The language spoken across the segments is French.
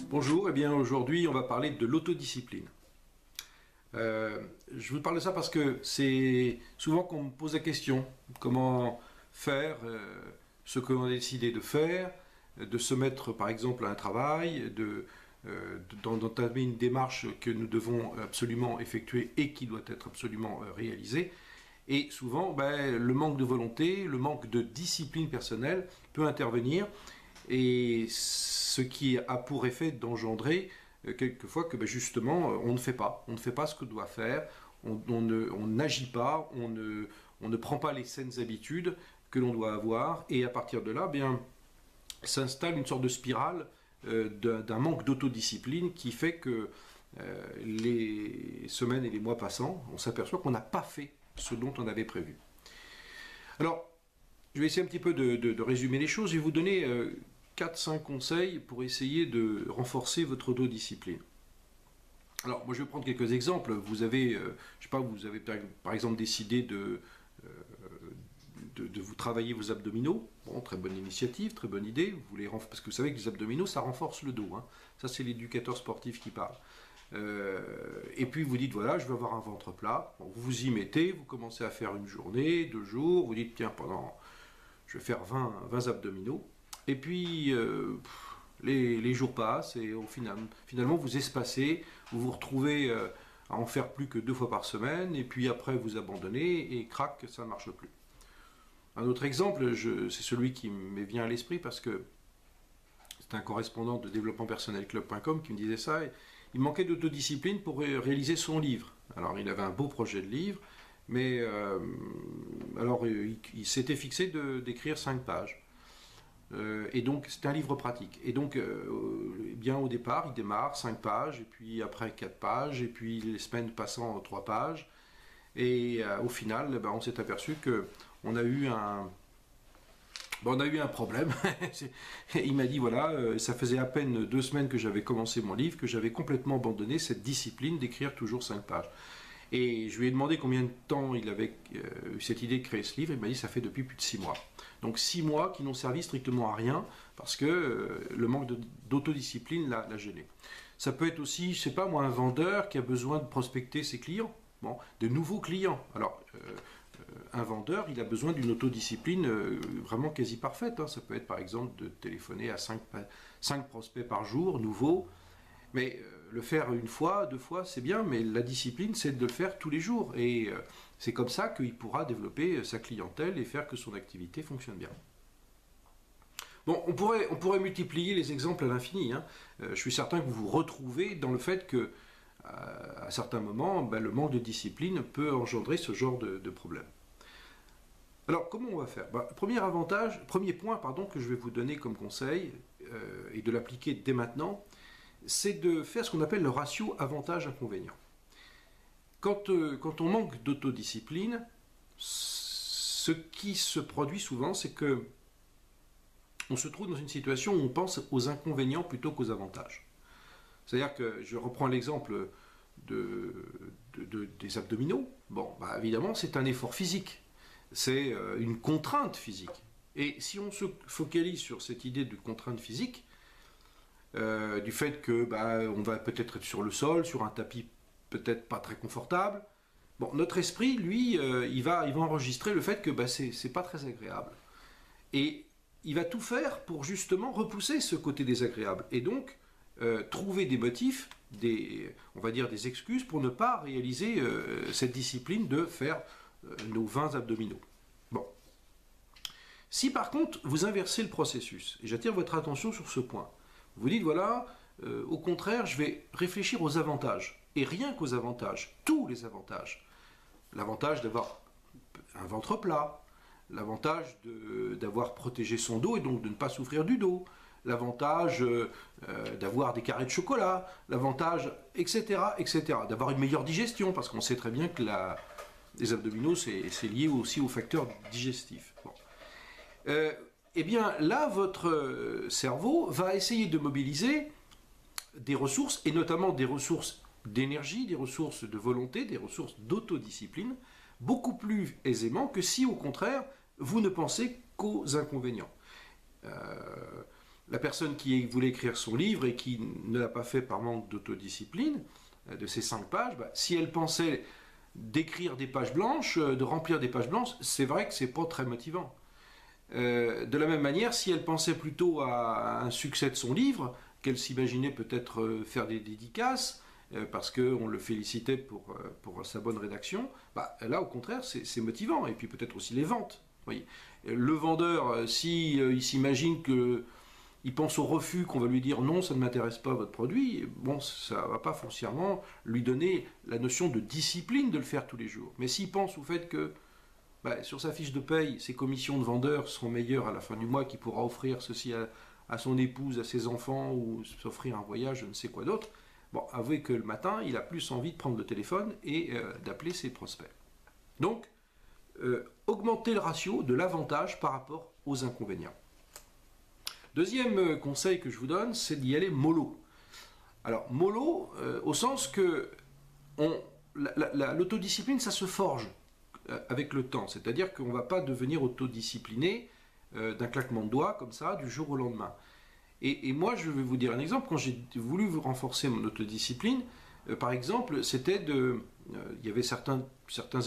Bonjour, et bien aujourd'hui on va parler de l'autodiscipline. Je vous parle de ça parce que c'est souvent qu'on me pose la question, comment faire ce que l'on a décidé de faire, de se mettre par exemple à un travail, d'entamer une démarche que nous devons absolument effectuer et qui doit être absolument réalisée. Et souvent, le manque de volonté, le manque de discipline personnelle peut intervenir, et ce qui a pour effet d'engendrer quelquefois que justement on ne fait pas ce que doit faire, on n'agit pas, on ne prend pas les saines habitudes que l'on doit avoir, et à partir de là, s'installe une sorte de spirale d'un manque d'autodiscipline qui fait que les semaines et les mois passant, on s'aperçoit qu'on n'a pas fait ce dont on avait prévu. Alors, je vais essayer un petit peu de résumer les choses. Je vais vous donner 4-5 conseils pour essayer de renforcer votre autodiscipline. Alors, moi je vais prendre quelques exemples. Vous avez, je sais pas, vous avez par exemple décidé de vous travailler vos abdominaux. Bon, très bonne initiative, très bonne idée. Vous voulez parce que vous savez que les abdominaux, ça renforce le dos. Hein. Ça, c'est l'éducateur sportif qui parle. Et puis vous dites, voilà, je veux avoir un ventre plat. Bon, vous vous y mettez, vous commencez à faire une journée, 2 jours. Vous dites, tiens, je vais faire 20 abdominaux. Et puis, les jours passent et finalement, vous espacez, vous vous retrouvez à en faire plus que 2 fois par semaine, et puis après, vous abandonnez, et crac, ça ne marche plus. Un autre exemple, c'est celui qui me vient à l'esprit, parce que c'est un correspondant de développementpersonnelclub.com qui me disait ça, et il manquait d'autodiscipline pour réaliser son livre. Alors, il avait un beau projet de livre, mais alors il s'était fixé d'écrire 5 pages. Et donc c'est un livre pratique, et donc bien au départ il démarre 5 pages, et puis après 4 pages, et puis les semaines passant 3 pages, et au final on s'est aperçu que on a eu un problème. Il m'a dit, voilà, ça faisait à peine 2 semaines que j'avais commencé mon livre, que j'avais complètement abandonné cette discipline d'écrire toujours 5 pages. Et je lui ai demandé combien de temps il avait eu cette idée de créer ce livre. Il m'a dit, ça fait depuis plus de 6 mois. Donc 6 mois qui n'ont servi strictement à rien, parce que le manque d'autodiscipline l'a gêné. Ça peut être aussi, je sais pas moi, un vendeur qui a besoin de prospecter ses clients, bon, de nouveaux clients. Alors, un vendeur, il a besoin d'une autodiscipline vraiment quasi parfaite. Hein. Ça peut être par exemple de téléphoner à 5 prospects par jour, nouveaux. Mais le faire 1 fois, 2 fois, c'est bien, mais la discipline, c'est de le faire tous les jours. Et c'est comme ça qu'il pourra développer sa clientèle et faire que son activité fonctionne bien. Bon, on pourrait multiplier les exemples à l'infini. Hein. Je suis certain que vous vous retrouvez dans le fait que, à certains moments, le manque de discipline peut engendrer ce genre de problème. Alors, comment on va faire? Premier point que je vais vous donner comme conseil, et de l'appliquer dès maintenant, c'est de faire ce qu'on appelle le ratio avantage-inconvénient. Quand on manque d'autodiscipline, ce qui se produit souvent, c'est que on se trouve dans une situation où on pense aux inconvénients plutôt qu'aux avantages. C'est-à-dire que, je reprends l'exemple des abdominaux. Bon, évidemment, c'est un effort physique. C'est une contrainte physique. Et si on se focalise sur cette idée de contrainte physique, du fait que on va peut-être être sur le sol, sur un tapis peut-être pas très confortable. Bon, notre esprit, lui, il va enregistrer le fait que c'est pas très agréable. Et il va tout faire pour justement repousser ce côté désagréable. Et donc, trouver des motifs, on va dire des excuses pour ne pas réaliser cette discipline de faire nos 20 abdominaux. Bon. Si par contre, vous inversez le processus, et j'attire votre attention sur ce point, vous dites, voilà, au contraire, je vais réfléchir aux avantages. Et rien qu'aux avantages, tous les avantages. L'avantage d'avoir un ventre plat, l'avantage d'avoir protégé son dos et donc de ne pas souffrir du dos, l'avantage d'avoir des carrés de chocolat, l'avantage, etc., etc., d'avoir une meilleure digestion, parce qu'on sait très bien que les abdominaux, c'est lié aussi aux facteurs digestifs. Bon. Eh bien là, votre cerveau va essayer de mobiliser des ressources, et notamment des ressources d'énergie, des ressources de volonté, des ressources d'autodiscipline, beaucoup plus aisément que si, au contraire, vous ne pensez qu'aux inconvénients. La personne qui voulait écrire son livre et qui ne l'a pas fait par manque d'autodiscipline, de ces 5 pages, si elle pensait d'écrire des pages blanches, de remplir des pages blanches, c'est vrai que c'est pas très motivant. De la même manière, si elle pensait plutôt à un succès de son livre, qu'elle s'imaginait peut-être faire des dédicaces, parce qu'on le félicitait pour sa bonne rédaction, là au contraire c'est motivant, et puis peut-être aussi les ventes. Voyez. Le vendeur, si il s'imagine que il pense au refus qu'on va lui dire non, ça ne m'intéresse pas votre produit, bon, ça ne va pas foncièrement lui donner la notion de discipline de le faire tous les jours. Mais s'il pense au fait que sur sa fiche de paye, ses commissions de vendeur seront meilleures à la fin du mois, qu'il pourra offrir ceci à son épouse, à ses enfants, ou s'offrir un voyage, je ne sais quoi d'autre, bon, avouez que le matin, il a plus envie de prendre le téléphone et d'appeler ses prospects. Donc, augmenter le ratio de l'avantage par rapport aux inconvénients. Deuxième conseil que je vous donne, c'est d'y aller mollo. Alors, mollo, au sens que l'autodiscipline, ça se forge avec le temps. C'est-à-dire qu'on ne va pas devenir autodiscipliné d'un claquement de doigts, comme ça, du jour au lendemain. Et moi, je vais vous dire un exemple. Quand j'ai voulu vous renforcer mon autodiscipline, par exemple, il y avait certains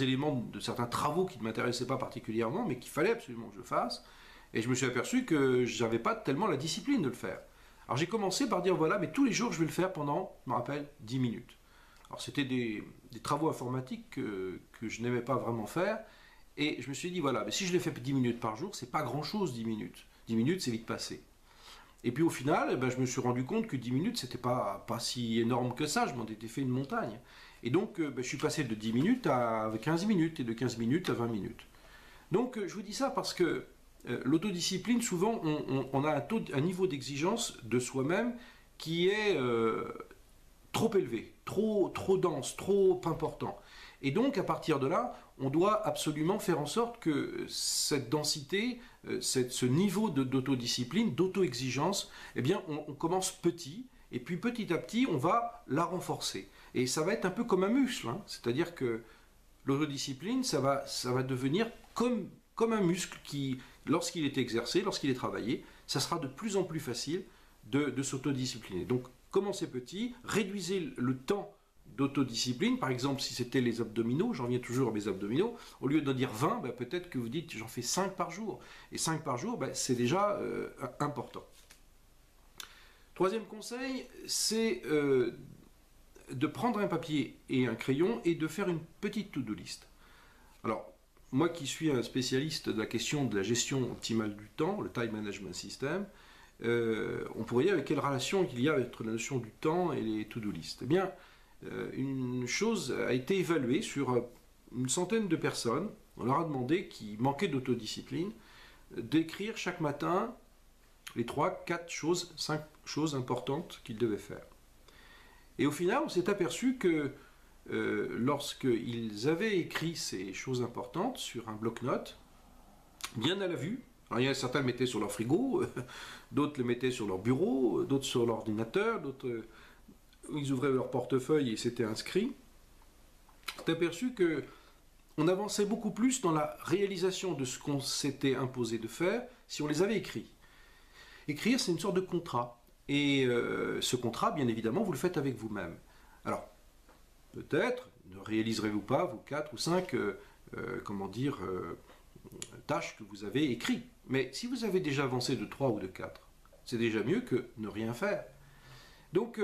éléments, certains travaux qui ne m'intéressaient pas particulièrement, mais qu'il fallait absolument que je fasse. Et je me suis aperçu que je n'avais pas tellement la discipline de le faire. Alors j'ai commencé par dire, voilà, mais tous les jours, je vais le faire pendant, je me rappelle, 10 minutes. Alors c'était des travaux informatiques que je n'aimais pas vraiment faire. Et je me suis dit, voilà, mais si je les fais 10 minutes par jour, c'est pas grand-chose 10 minutes. 10 minutes, c'est vite passé. Et puis au final, je me suis rendu compte que 10 minutes, c'était pas si énorme que ça, je m'en étais fait une montagne. Et donc, je suis passé de 10 minutes à 15 minutes, et de 15 minutes à 20 minutes. Donc, je vous dis ça parce que l'autodiscipline, souvent, on a un niveau d'exigence de soi-même qui est trop élevé, trop dense, trop important. Et donc, à partir de là, on doit absolument faire en sorte que cette densité, ce niveau d'autodiscipline, d'auto-exigence, eh bien, on commence petit, et puis petit à petit, on va la renforcer. Et ça va être un peu comme un muscle, hein. C'est-à-dire que l'autodiscipline, ça va devenir comme un muscle qui, lorsqu'il est exercé, lorsqu'il est travaillé, ça sera de plus en plus facile de s'autodiscipliner. Donc, commencez petit, réduisez le temps d'autodiscipline. Par exemple, si c'était les abdominaux, j'en viens toujours à mes abdominaux, au lieu de dire 20, peut-être que vous dites j'en fais 5 par jour. Et 5 par jour, c'est déjà important. Troisième conseil, c'est de prendre un papier et un crayon et de faire une petite to-do list. Alors, moi qui suis un spécialiste de la question de la gestion optimale du temps, le Time Management System, on pourrait dire quelle relation il y a entre la notion du temps et les to-do list. Eh bien, une chose a été évaluée sur une centaine de personnes. On leur a demandé, qui manquaient d'autodiscipline, d'écrire chaque matin les 3, 4 choses, 5 choses importantes qu'ils devaient faire. Et au final, on s'est aperçu que lorsqu'ils avaient écrit ces choses importantes sur un bloc-notes, bien à la vue, alors il y a certains le mettaient sur leur frigo, d'autres le mettaient sur leur bureau, d'autres sur l'ordinateur, d'autres ils ouvraient leur portefeuille et s'étaient inscrits, on s'est aperçu qu'on avançait beaucoup plus dans la réalisation de ce qu'on s'était imposé de faire si on les avait écrits. Écrire, c'est une sorte de contrat. Et ce contrat, bien évidemment, vous le faites avec vous-même. Alors, peut-être ne réaliserez-vous pas vos 4 ou 5 tâches que vous avez écrites. Mais si vous avez déjà avancé de 3 ou de 4, c'est déjà mieux que ne rien faire. Donc,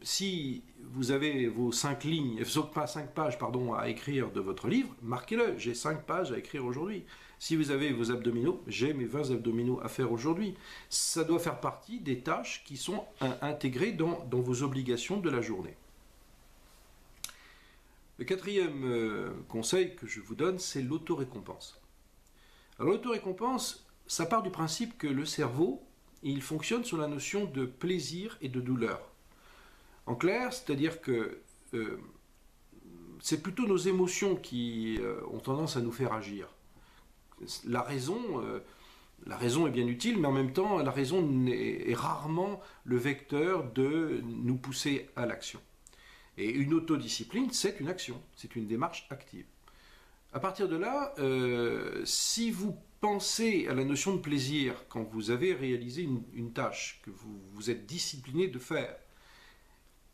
si vous avez vos 5 lignes, 5 pages à écrire de votre livre, marquez-le. J'ai 5 pages à écrire aujourd'hui. Si vous avez vos abdominaux, j'ai mes 20 abdominaux à faire aujourd'hui. Ça doit faire partie des tâches qui sont intégrées dans vos obligations de la journée. Le quatrième conseil que je vous donne, c'est l'autorécompense. Alors l'autorécompense, ça part du principe que le cerveau, il fonctionne sur la notion de plaisir et de douleur. En clair, c'est-à-dire que c'est plutôt nos émotions qui ont tendance à nous faire agir. La raison est bien utile, mais en même temps, la raison est rarement le vecteur de nous pousser à l'action. Et une autodiscipline, c'est une action, c'est une démarche active. À partir de là, si vous pensez à la notion de plaisir quand vous avez réalisé une tâche que vous vous êtes discipliné de faire,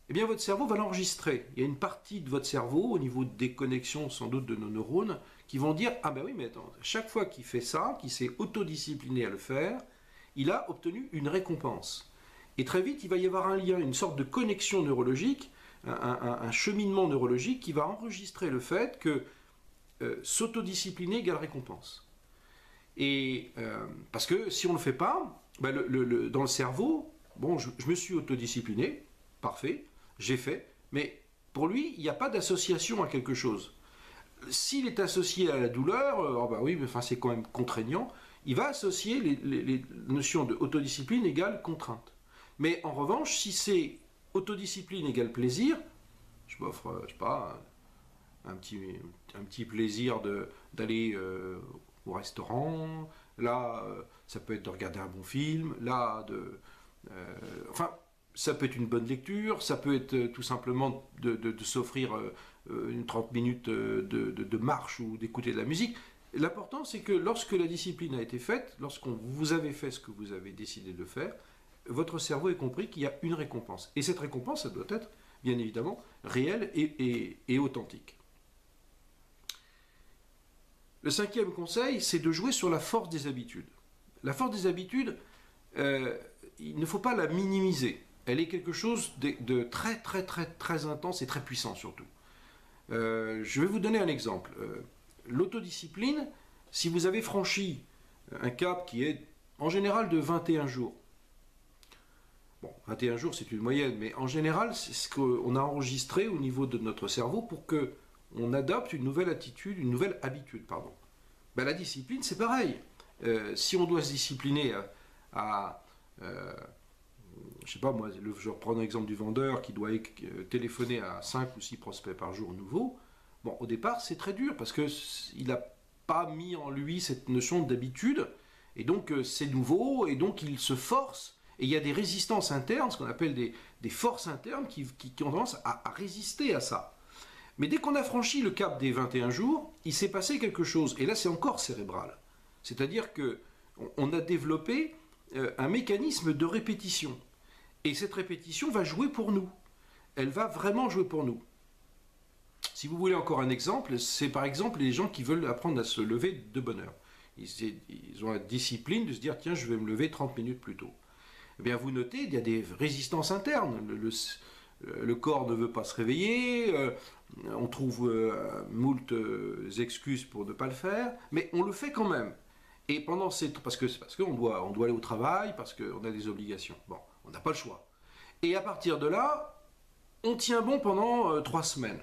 eh bien votre cerveau va l'enregistrer. Il y a une partie de votre cerveau, au niveau des connexions sans doute de nos neurones, qui vont dire « Ah ben oui, mais attends, chaque fois qu'il fait ça, qu'il s'est autodiscipliné à le faire, il a obtenu une récompense. » Et très vite, il va y avoir un lien, une sorte de connexion neurologique, un cheminement neurologique qui va enregistrer le fait que s'autodiscipliner égale récompense. Et parce que si on ne le fait pas, ben dans le cerveau, bon, je me suis autodiscipliné, parfait, j'ai fait, mais pour lui, il n'y a pas d'association à quelque chose. S'il est associé à la douleur, oh bah oui, mais enfin, c'est quand même contraignant, il va associer les notions de autodiscipline égale contrainte. Mais en revanche, si c'est autodiscipline égale plaisir, je m'offre, je sais pas, un petit plaisir d'aller au restaurant, là, ça peut être de regarder un bon film, là, enfin, ça peut être une bonne lecture, ça peut être tout simplement de s'offrir une 30 minutes de marche ou d'écouter de la musique. L'important, c'est que lorsque la discipline a été faite, lorsqu'on vous avez fait ce que vous avez décidé de faire, votre cerveau a compris qu'il y a une récompense. Et cette récompense, ça doit être, bien évidemment, réelle et authentique. Le cinquième conseil, c'est de jouer sur la force des habitudes. La force des habitudes, il ne faut pas la minimiser. Elle est quelque chose de très, très, très, très intense et très puissant surtout. Je vais vous donner un exemple. L'autodiscipline, si vous avez franchi un cap qui est en général de 21 jours, bon, 21 jours c'est une moyenne, mais en général c'est ce qu'on a enregistré au niveau de notre cerveau pour qu'on adopte une nouvelle attitude, une nouvelle habitude, pardon. Ben, la discipline c'est pareil. Si on doit se discipliner je sais pas moi, je reprends l'exemple du vendeur qui doit téléphoner à 5 ou 6 prospects par jour nouveaux. Bon, au départ, c'est très dur parce qu'il n'a pas mis en lui cette notion d'habitude, et donc c'est nouveau, et donc il se force, et il y a des résistances internes, ce qu'on appelle des forces internes qui ont tendance à résister à ça. Mais dès qu'on a franchi le cap des 21 jours, il s'est passé quelque chose, et là c'est encore cérébral. C'est-à-dire qu'on a développé un mécanisme de répétition. Et cette répétition va jouer pour nous. Elle va vraiment jouer pour nous. Si vous voulez encore un exemple, c'est par exemple les gens qui veulent apprendre à se lever de bonne heure. Ils ont la discipline de se dire, tiens, je vais me lever 30 minutes plus tôt. Eh bien, vous notez, il y a des résistances internes. Le corps ne veut pas se réveiller, on trouve moult excuses pour ne pas le faire, mais on le fait quand même. Et pendant parce qu'on doit aller au travail, parce qu'on a des obligations. Bon, on n'a pas le choix. Et à partir de là, on tient bon pendant 3 semaines.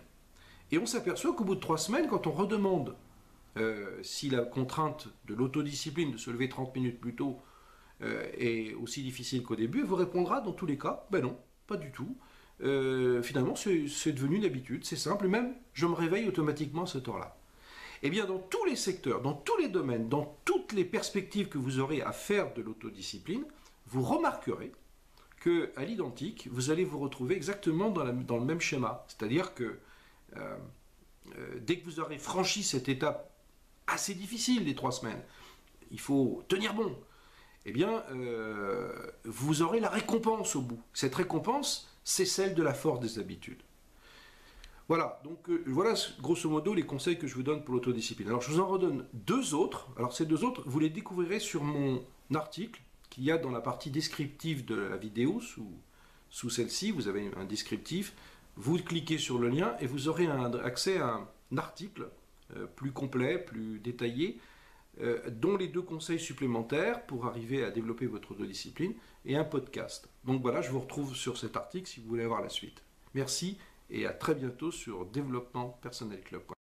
Et on s'aperçoit qu'au bout de 3 semaines, quand on redemande si la contrainte de l'autodiscipline de se lever 30 minutes plus tôt est aussi difficile qu'au début, elle vous répondra dans tous les cas, ben non, pas du tout. Finalement, c'est devenu une habitude, c'est simple, et même je me réveille automatiquement à cette heure-là. Eh bien, dans tous les secteurs, dans tous les domaines, dans toutes les perspectives que vous aurez à faire de l'autodiscipline, vous remarquerez qu'à l'identique, vous allez vous retrouver exactement dans le même schéma. C'est-à-dire que dès que vous aurez franchi cette étape assez difficile des 3 semaines, il faut tenir bon, eh bien, vous aurez la récompense au bout. Cette récompense, c'est celle de la force des habitudes. Voilà, donc voilà grosso modo les conseils que je vous donne pour l'autodiscipline. Alors je vous en redonne 2 autres. Alors ces 2 autres, vous les découvrirez sur mon article qu'il y a dans la partie descriptive de la vidéo. Sous celle-ci, vous avez un descriptif. Vous cliquez sur le lien et vous aurez accès à un article plus complet, plus détaillé, dont les 2 conseils supplémentaires pour arriver à développer votre autodiscipline et un podcast. Donc voilà, je vous retrouve sur cet article si vous voulez avoir la suite. Merci. Et à très bientôt sur développementpersonnelclub.com.